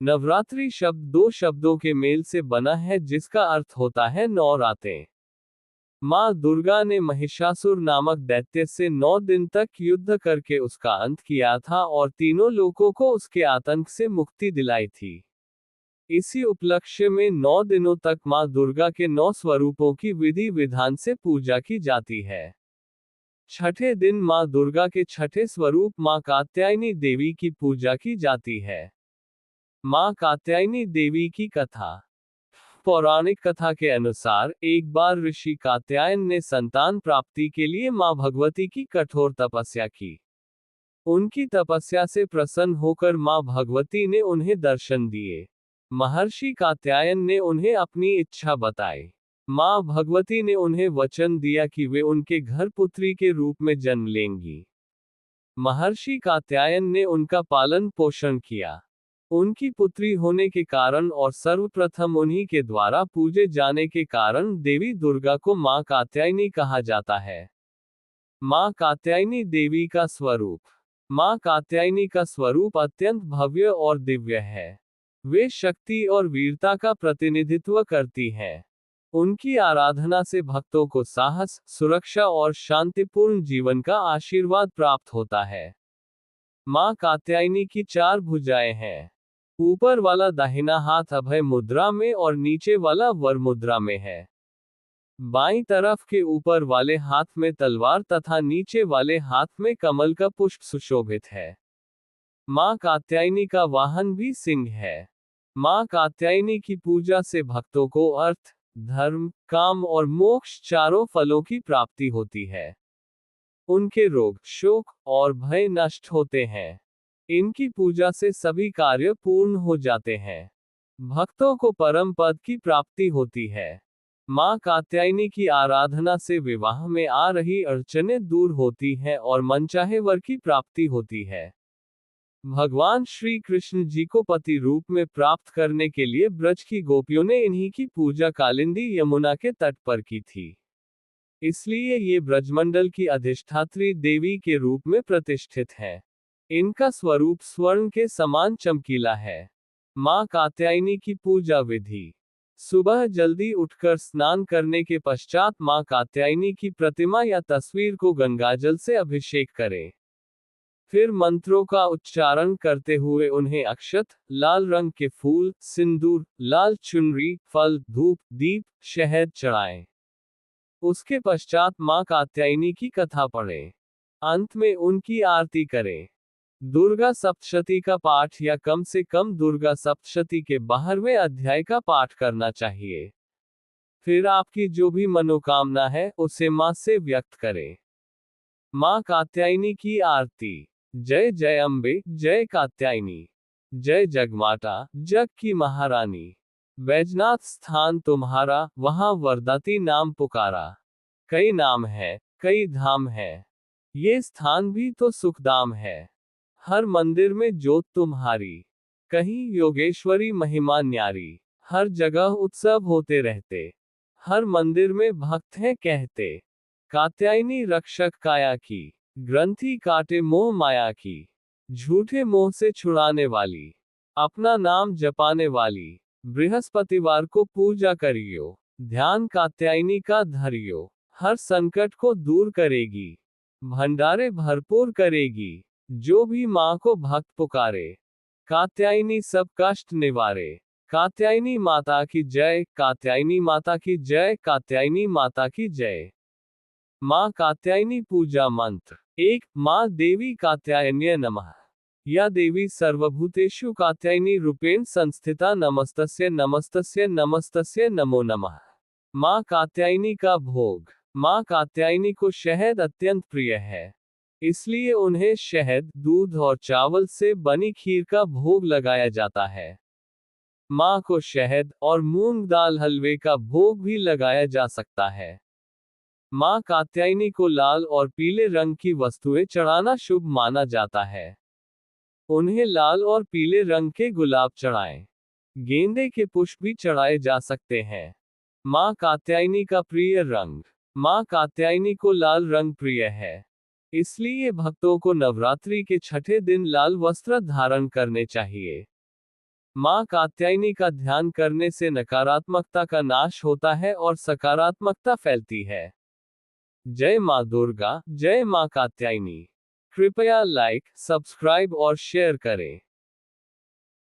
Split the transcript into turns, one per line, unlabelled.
नवरात्रि शब्द दो शब्दों के मेल से बना है जिसका अर्थ होता है 9 रातें। माँ दुर्गा ने महिषासुर नामक दैत्य से 9 दिन तक युद्ध करके उसका अंत किया था और तीनों लोगों को उसके आतंक से मुक्ति दिलाई थी। इसी उपलक्ष्य में 9 दिनों तक माँ दुर्गा के 9 स्वरूपों की विधि विधान से पूजा की जाती है। छठे दिन माँ दुर्गा के छठे स्वरूप माँ कात्यायनी देवी की पूजा की जाती है। माँ कात्यायनी देवी की कथा। पौराणिक कथा के अनुसार एक बार ऋषि कात्यायन ने संतान प्राप्ति के लिए माँ भगवती की कठोर तपस्या की। उनकी तपस्या से प्रसन्न होकर माँ भगवती ने उन्हें दर्शन दिए। महर्षि कात्यायन ने उन्हें अपनी इच्छा बताई। माँ भगवती ने उन्हें वचन दिया कि वे उनके घर पुत्री के रूप में जन्म लेंगी। महर्षि कात्यायन ने उनका पालन पोषण किया। उनकी पुत्री होने के कारण और सर्वप्रथम उन्हीं के द्वारा पूजे जाने के कारण देवी दुर्गा को माँ कात्यायनी कहा जाता है। माँ कात्यायनी देवी का स्वरूप। माँ कात्यायनी का स्वरूप अत्यंत भव्य और दिव्य है। वे शक्ति और वीरता का प्रतिनिधित्व करती हैं। उनकी आराधना से भक्तों को साहस, सुरक्षा और शांतिपूर्ण जीवन का आशीर्वाद प्राप्त होता है। माँ कात्यायनी की 4 भुजाएं हैं। ऊपर वाला दाहिना हाथ अभय मुद्रा में और नीचे वाला वर मुद्रा में है। बाईं तरफ के ऊपर वाले हाथ में तलवार तथा नीचे वाले हाथ में कमल का पुष्प सुशोभित है। माँ कात्यायनी का वाहन भी सिंह है। माँ कात्यायनी की पूजा से भक्तों को अर्थ, धर्म, काम और मोक्ष चारों फलों की प्राप्ति होती है। उनके रोग, शोक और भय नष्ट होते हैं। इनकी पूजा से सभी कार्य पूर्ण हो जाते हैं। भक्तों को परम पद की प्राप्ति होती है। माँ कात्यायनी की आराधना से विवाह में आ रही अड़चनें दूर होती हैं और मनचाहे वर की प्राप्ति होती है। भगवान श्री कृष्ण जी को पति रूप में प्राप्त करने के लिए ब्रज की गोपियों ने इन्हीं की पूजा कालिंदी यमुना के तट पर की थी। इसलिए ये ब्रजमंडल की अधिष्ठात्री देवी के रूप में प्रतिष्ठित है। इनका स्वरूप स्वर्ण के समान चमकीला है। माँ कात्यायनी की पूजा विधि। सुबह जल्दी उठकर स्नान करने के पश्चात माँ कात्यायनी की प्रतिमा या तस्वीर को गंगाजल से अभिषेक करें। फिर मंत्रों का उच्चारण करते हुए उन्हें अक्षत, लाल रंग के फूल, सिंदूर, लाल चुनरी, फल, धूप, दीप, शहद चढ़ाएं। उसके पश्चात माँ कात्यायनी की कथा पढ़ें। अंत में उनकी आरती करें। दुर्गा सप्तशती का पाठ या कम से कम दुर्गा सप्तशती के 12वें अध्याय का पाठ करना चाहिए। फिर आपकी जो भी मनोकामना है उसे माँ से व्यक्त करें। माँ कात्यायनी की आरती। जय जय अम्बे, जय कात्यायनी, जय जगमाता, जग की महारानी। बैजनाथ स्थान तुम्हारा, वहां वरदाती नाम पुकारा। कई नाम है, कई धाम है, ये स्थान भी तो सुखदाम है। हर मंदिर में जोत तुम्हारी, कहीं योगेश्वरी महिमा न्यारी। हर जगह उत्सव होते रहते, हर मंदिर में भक्त हैं कहते। कात्यायनी रक्षक काया की, ग्रंथि काटे मोह माया की। झूठे मोह से छुड़ाने वाली, अपना नाम जपाने वाली। बृहस्पतिवार को पूजा करियो, ध्यान कात्यायनी का धरियो। हर संकट को दूर करेगी, भंडारे भरपूर करेगी। जो भी माँ को भक्त पुकारे, कात्यायनी सब कष्ट निवारे। कात्यायनी माता की जय, कात्यायनी माता की जय, कात्यायनी माता की जय। माँ कात्यायनी पूजा मंत्र। 1 माँ देवी कात्यायन्ये नमः। या देवी सर्वभूतेषु कात्यायनी रूपेण संस्थिता, नमस्तस्य नमस्तस्य नमस्तस्य नमो नमः। माँ कात्यायनी का भोग। माँ कात्यायनी को शहद अत्यंत प्रिय है, इसलिए उन्हें शहद, दूध और चावल से बनी खीर का भोग लगाया जाता है। माँ को शहद और मूंग दाल हलवे का भोग भी लगाया जा सकता है। माँ कात्यायनी को लाल और पीले रंग की वस्तुएं चढ़ाना शुभ माना जाता है। उन्हें लाल और पीले रंग के गुलाब चढ़ाएं। गेंदे के पुष्प भी चढ़ाए जा सकते हैं। माँ कात्यायनी का प्रिय रंग। माँ कात्यायनी को लाल रंग प्रिय है, इसलिए भक्तों को नवरात्रि के छठे दिन लाल वस्त्र धारण करने चाहिए। माँ कात्यायनी का ध्यान करने से नकारात्मकता का नाश होता है और सकारात्मकता फैलती है। जय माँ दुर्गा, जय माँ कात्यायनी। कृपया लाइक, सब्सक्राइब और शेयर करें।